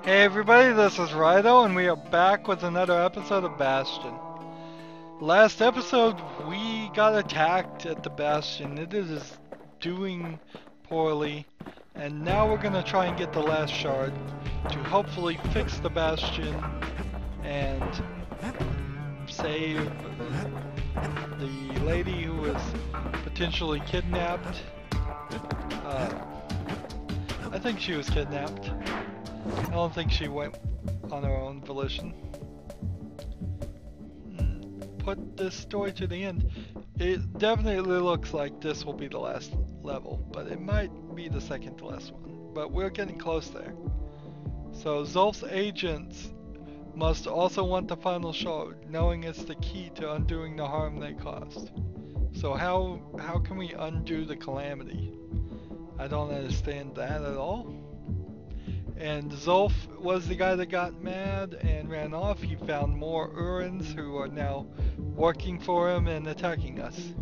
Hey everybody, this is Rydo, and we are back with another episode of Bastion. Last episode, we got attacked at the Bastion. It is doing poorly, and now we're gonna try and get the last shard to hopefully fix the Bastion and save the lady who was potentially kidnapped. I think she was kidnapped. I don't think she went on her own volition. Put this story to the end. It definitely looks like this will be the last level, but it might be the second to last one. But we're getting close there. So Zulf's agents must also want the final shard, knowing it's the key to undoing the harm they caused. So how can we undo the Calamity? I don't understand that at all. And Zulf was the guy that got mad and ran off. He found more Urans who are now working for him and attacking us.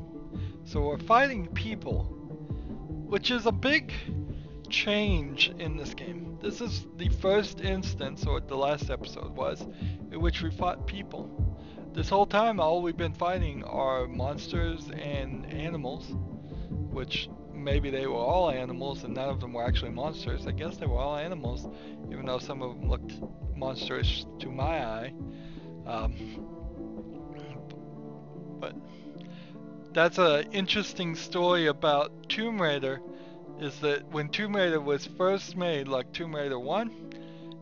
So we're fighting people, which is a big change in this game. This is the first instance, or the last episode was, in which we fought people. This whole time all we've been fighting are monsters and animals, which maybe they were all animals and none of them were actually monsters. I guess they were all animals, even though some of them looked monstrous to my eye. But that's an interesting story about Tomb Raider, is that when Tomb Raider was first made, like Tomb Raider 1,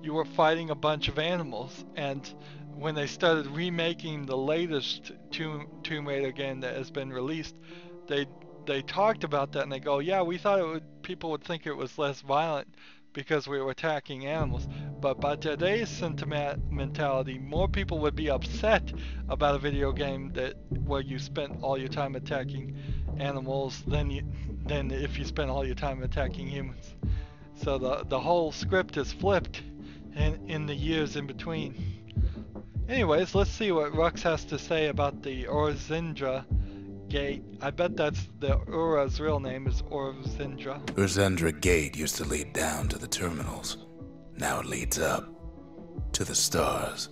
you were fighting a bunch of animals, and when they started remaking the latest Tomb Raider game that has been released, they talked about that and they go, yeah, we thought people would think it was less violent because we were attacking animals. But by today's sentimentality, more people would be upset about a video game where you spent all your time attacking animals than if you spent all your time attacking humans. So the whole script is flipped in the years in between. Anyways, let's see what Rux has to say about the Orzindra Gate. I bet that's the Ura's real name is Orzindra. Orzindra Gate used to lead down to the terminals. Now it leads up to the stars.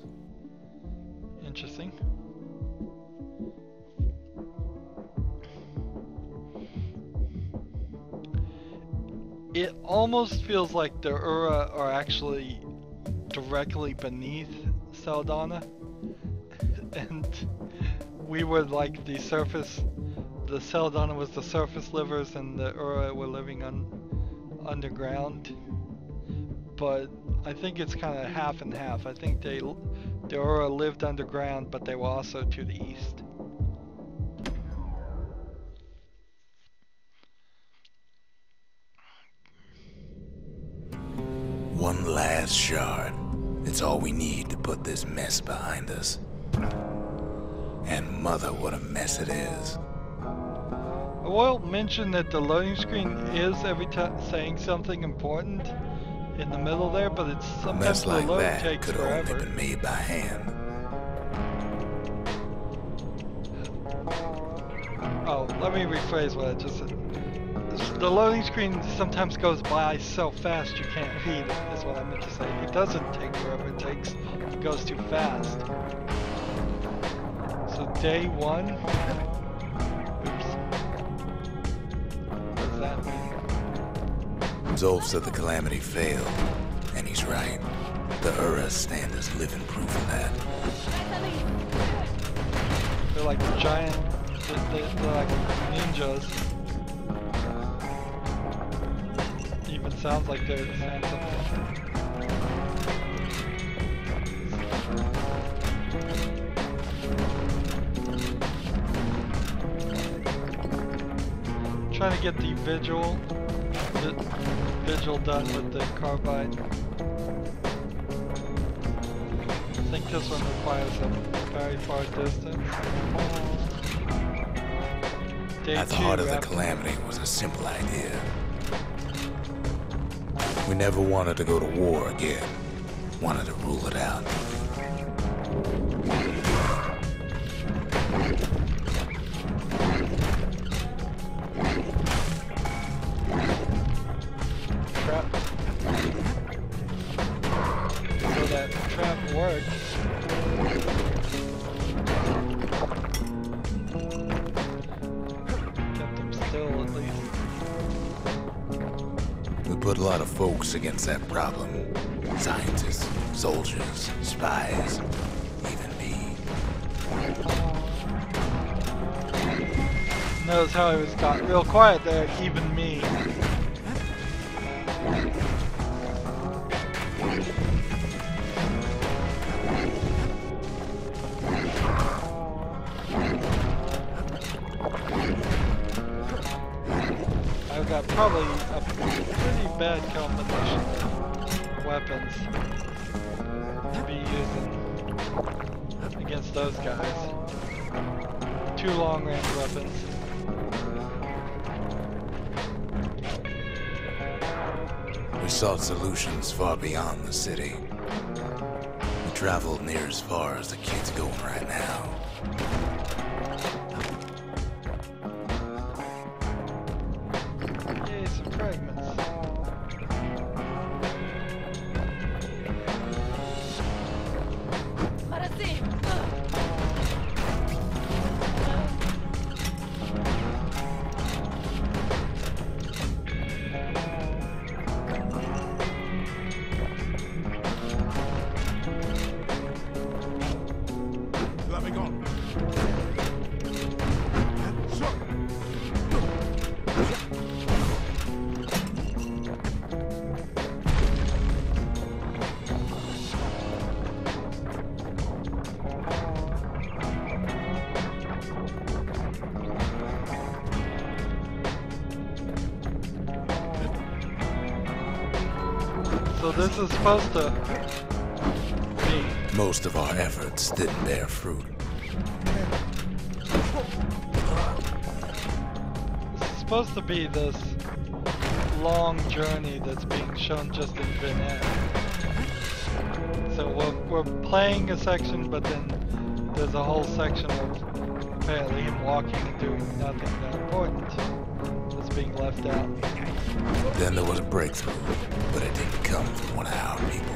Interesting. It almost feels like the Ura are actually directly beneath Saldana, and we were like the surface. The Saldana was the surface livers, and the Ura were living underground. But I think it's kind of half and half. I think the Ura lived underground, but they were also to the east. One last shard. It's all we need to put this mess behind us. And mother, what a mess it is. I will mention that the loading screen is every time saying something important in the middle there, but it's sometimes the load like takes could forever. Only been made by hand. Oh, let me rephrase what I just said. The loading screen sometimes goes by so fast you can't read it, is what I meant to say. It doesn't take forever, it goes too fast. So day 1. Oops. What does that mean? Zulf said the Calamity failed, and he's right. The Ura stand as living proof of that. They're like giant, they're like ninjas. Even sounds like they're saying something. Trying to get the vigil done with the carbide. I think this one requires a very far distance. At the heart of the Calamity was a simple idea. We never wanted to go to war again. Wanted to rule it out. Crap. worked. Kept him still, at least. We put a lot of folks against that problem. Scientists, soldiers, spies, even me. Notice how he was got real quiet there, even me. I've got probably a pretty bad combination of weapons to be using against those guys. 2 long-range weapons. We sought solutions far beyond the city. We traveled near as far as the kid's going right now. Yay, some fragments. So this is supposed to be... Most of our efforts didn't bear fruit. This is supposed to be this long journey that's being shown just in vignette. So we're playing a section, but then there's a whole section of apparently him walking and doing nothing that important that's being left out. Then there was a breakthrough, but it didn't come from one of our people.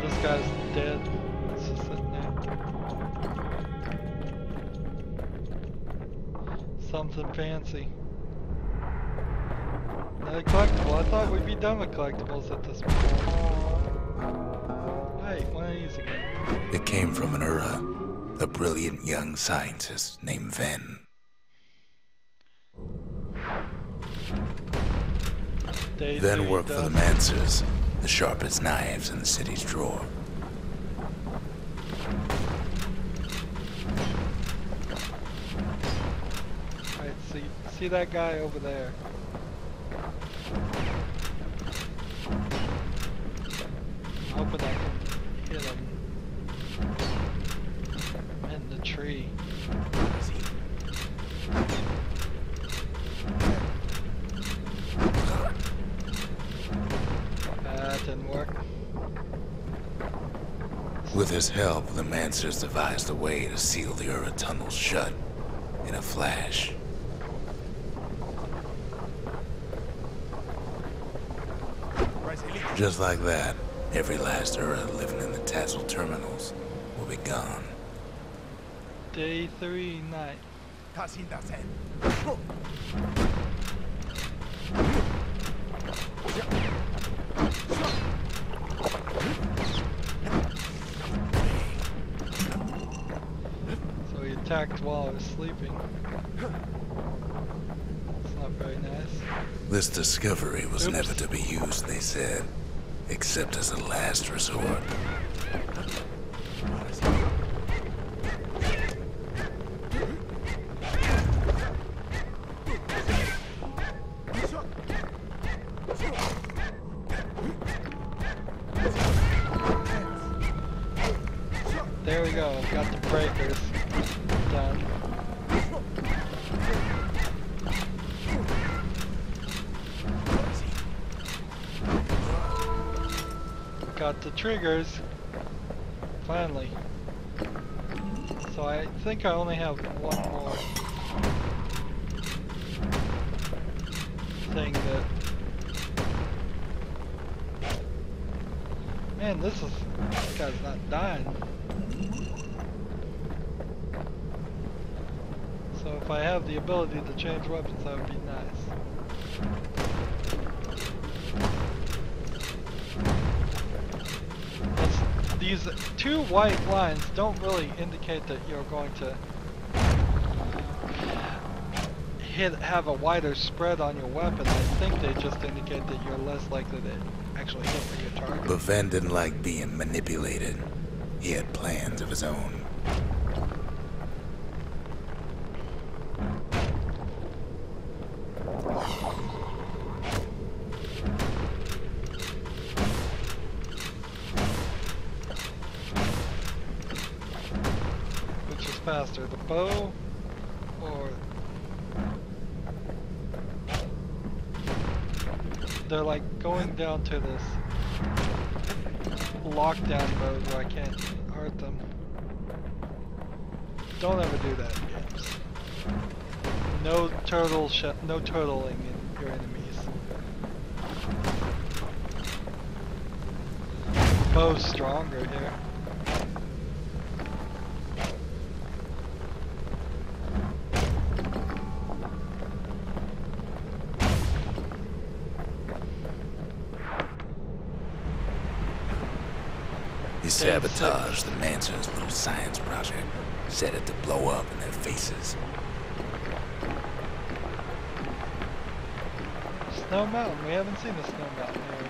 This guy's dead. It's just sitting there. Something fancy. Another collectible. I thought we'd be done with collectibles at this point. Hey, one of these again. It came from an Ura, a brilliant young scientist named Ven. Ven worked for the Mancers, the sharpest knives in the city's drawer. Alright, see that guy over there. I'm hoping I can hit him in the tree. That didn't work. With his help, the Mancers devised a way to seal the Ura tunnels shut in a flash. Just like that, every last Ura living in the Tassel terminals will be gone. Day 3 night. So he attacked while I was sleeping. It's not very nice. This discovery was never to be used, they said, except as a last resort. There we go, got the breakers done. Got the triggers Finally. So I think I only have one more thing that... Man, this guy's not dying. So if I have the ability to change weapons, that would be nice. These two white lines don't really indicate that you're going to have a wider spread on your weapon. I think they just indicate that you're less likely to actually hit where you're targeting. But Ven didn't like being manipulated. He had plans of his own. Which is faster, the bow or... They're like going down to this lockdown mode where I can't hurt them. Don't ever do that in games. No turtling in your enemies. The bow's stronger here. He sabotaged the Manson's little science project, set it to blow up in their faces. Snow Mountain, we haven't seen the Snow Mountain area.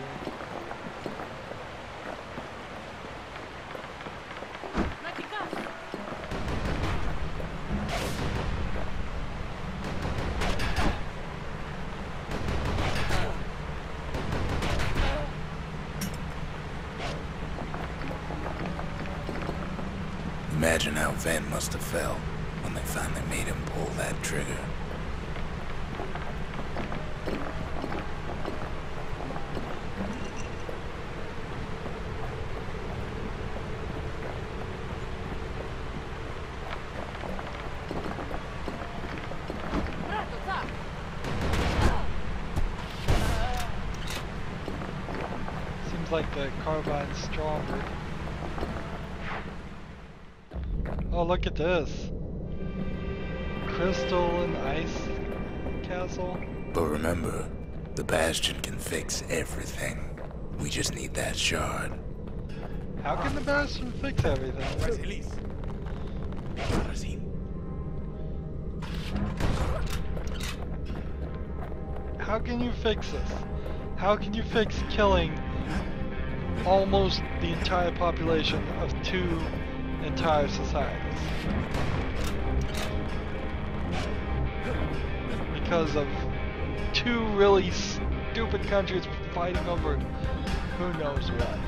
Imagine how Ven must have felt when they finally made him pull that trigger. Seems like the carbine's stronger. Oh, look at this. Crystal and ice castle. But remember, the Bastion can fix everything. We just need that shard. How can the Bastion fix everything? How can you fix this? How can you fix killing almost the entire population of two entire societies? Because of two really stupid countries fighting over who knows what.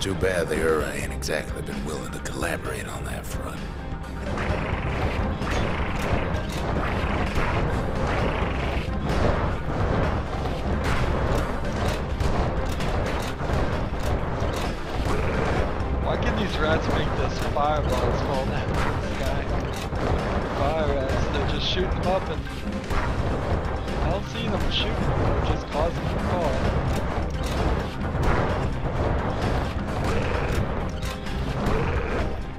Too bad the Ura ain't exactly been willing to collaborate on that front. Why can these rats make this fireballs fall down from the sky? Fire rats, they're just shooting them up and I don't see them shooting them, they're just causing them to fall.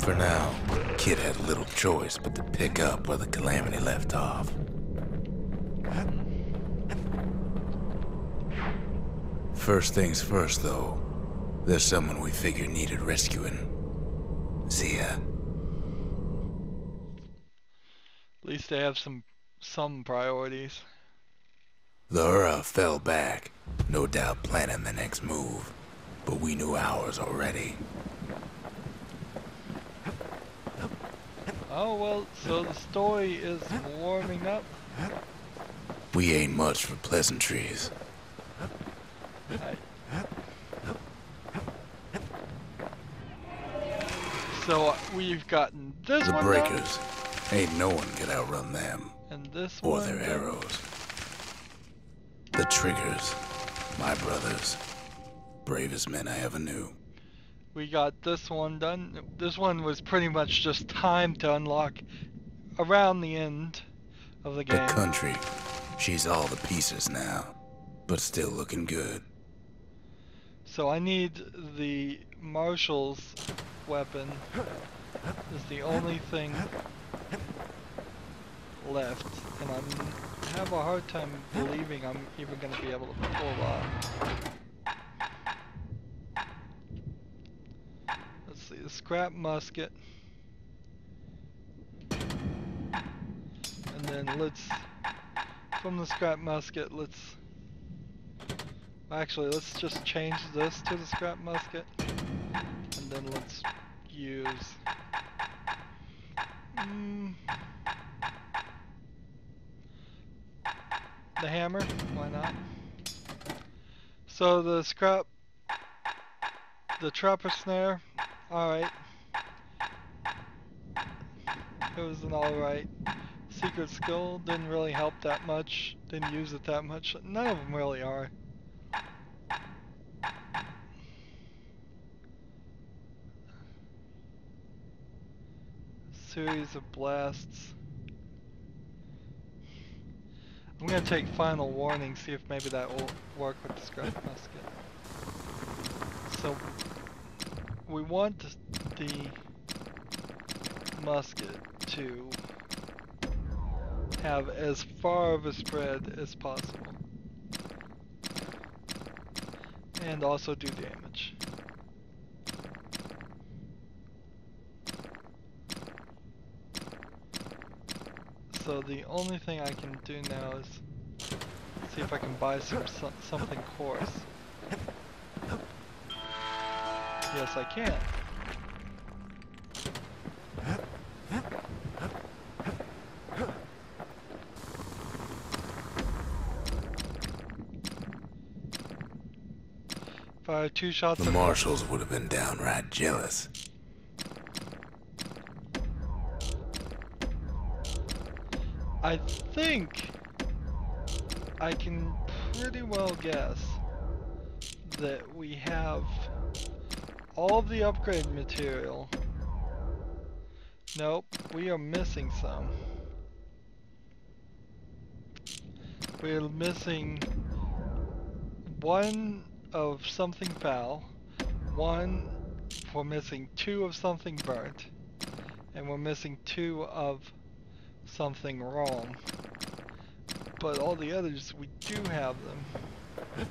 For now, Kid had little choice but to pick up where the Calamity left off. First things first, though. There's someone we figured needed rescuing. Zia. At least they have some priorities. The Ura fell back, no doubt planning the next move, but we knew ours already. Oh well, so the story is warming up. We ain't much for pleasantries. So we've gotten this The one breakers. Ain't no one can outrun them. and this Or one their done. arrows. The triggers. My brothers. Bravest men I ever knew. We got this one done. This one was pretty much just time to unlock around the end of the The game. country. She's all the pieces now, but still looking good. So I need the marshal's weapon. Is the only thing left, and I have a hard time believing I'm even going to be able to pull off. Let's see, the scrap musket. And then from the scrap musket, actually, let's just change this to the scrap musket. And then let's use the hammer, why not? So the trapper snare, alright. It was an alright. Secret skill didn't really help that much, didn't use it that much. None of them really are. Series of blasts. I'm gonna take final warning, see if maybe that will work with the scrap musket. So we want the musket to have as far of a spread as possible. And also do damage. So the only thing I can do now is see if I can buy something coarse. Yes, I can. Fire 2 shots. The marshals would have been downright jealous. I think I can pretty well guess that we have all of the upgrade material. Nope, we are missing some. We're missing one of something foul, we're missing 2 of something burnt, and we're missing 2 of something wrong. But all the others, we do have them.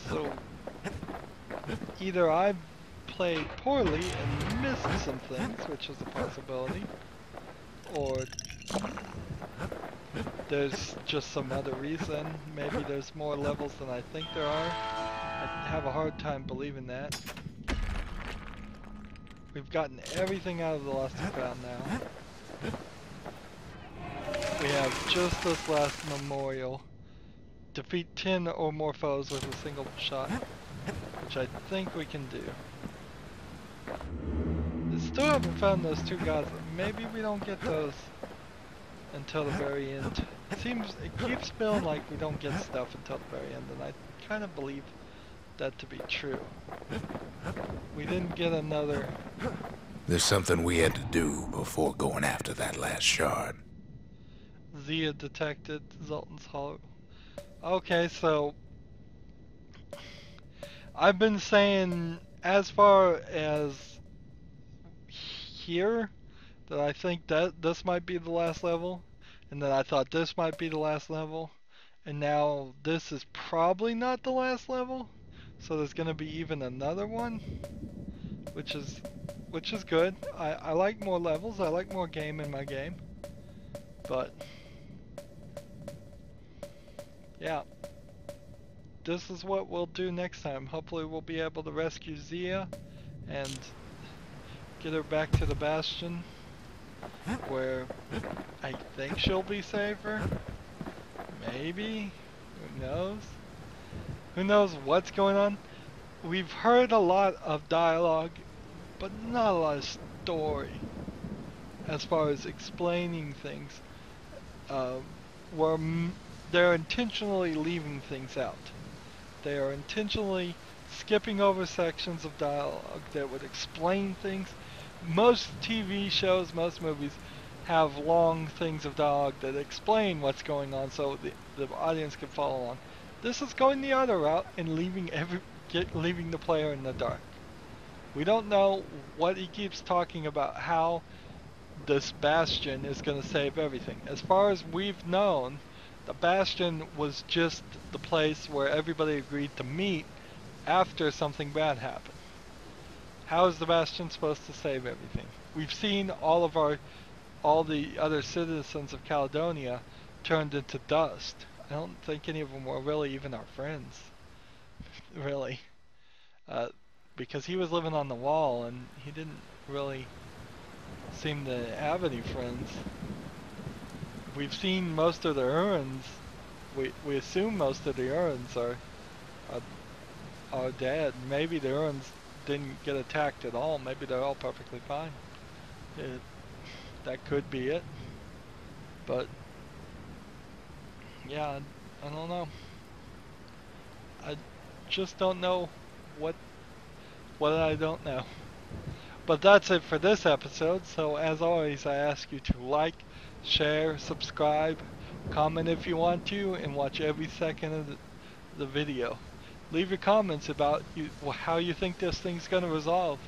So either I played poorly and missed some things, which is a possibility, or there's just some other reason. Maybe there's more levels than I think there are. I have a hard time believing that. We've gotten everything out of the Lost and Found now. We have just this last memorial. Defeat 10 or more foes with a single shot, which I think we can do. Still haven't found those 2 gods. Maybe we don't get those until the very end. It keeps feeling like we don't get stuff until the very end, and I kind of believe that to be true. We didn't get another. There's something we had to do before going after that last shard. Zia detected Zoltan's Hollow. Okay, so I've been saying as far as here that I think that this might be the last level, and that I thought this might be the last level, and now this is probably not the last level, so there's gonna be even another one, which is good. I like more levels, I like more game in my game, but yeah, this is what we'll do next time. Hopefully we'll be able to rescue Zia and get her back to the Bastion, where I think she'll be safer. Maybe. Who knows? Who knows what's going on? We've heard a lot of dialogue, but not a lot of story as far as explaining things. Where they're intentionally leaving things out. They are intentionally skipping over sections of dialogue that would explain things. Most TV shows, most movies have long things of dialogue that explain what's going on so the audience can follow along. This is going the other route and leaving the player in the dark. We don't know what he keeps talking about, how this Bastion is going to save everything. As far as we've known, the Bastion was just the place where everybody agreed to meet after something bad happened. How is the Bastion supposed to save everything? We've seen all the other citizens of Caledonia turned into dust. I don't think any of them were really even our friends, really, because he was living on the wall and he didn't really seem to have any friends. We've seen most of the Urans. We assume most of the Urans are dead. Maybe the Urans didn't get attacked at all. Maybe they're all perfectly fine. That could be it. But yeah, I don't know. I just don't know what I don't know. But that's it for this episode. So as always, I ask you to like, share, subscribe, comment if you want to, and watch every second of the video. Leave your comments about how you think this thing's going to resolve.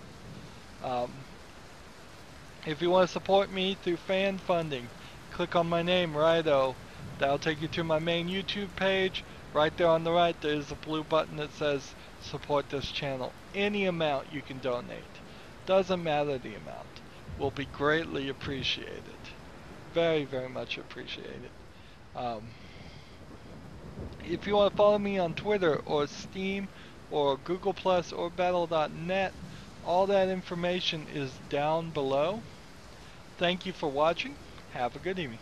If you want to support me through fan funding, click on my name, Rydo. That'll take you to my main YouTube page. Right there on the right, there's a blue button that says support this channel. Any amount you can donate. Doesn't matter the amount. Will be greatly appreciated. Very, very much appreciated. If you want to follow me on Twitter or Steam or Google Plus or Battle.net, all that information is down below. Thank you for watching. Have a good evening.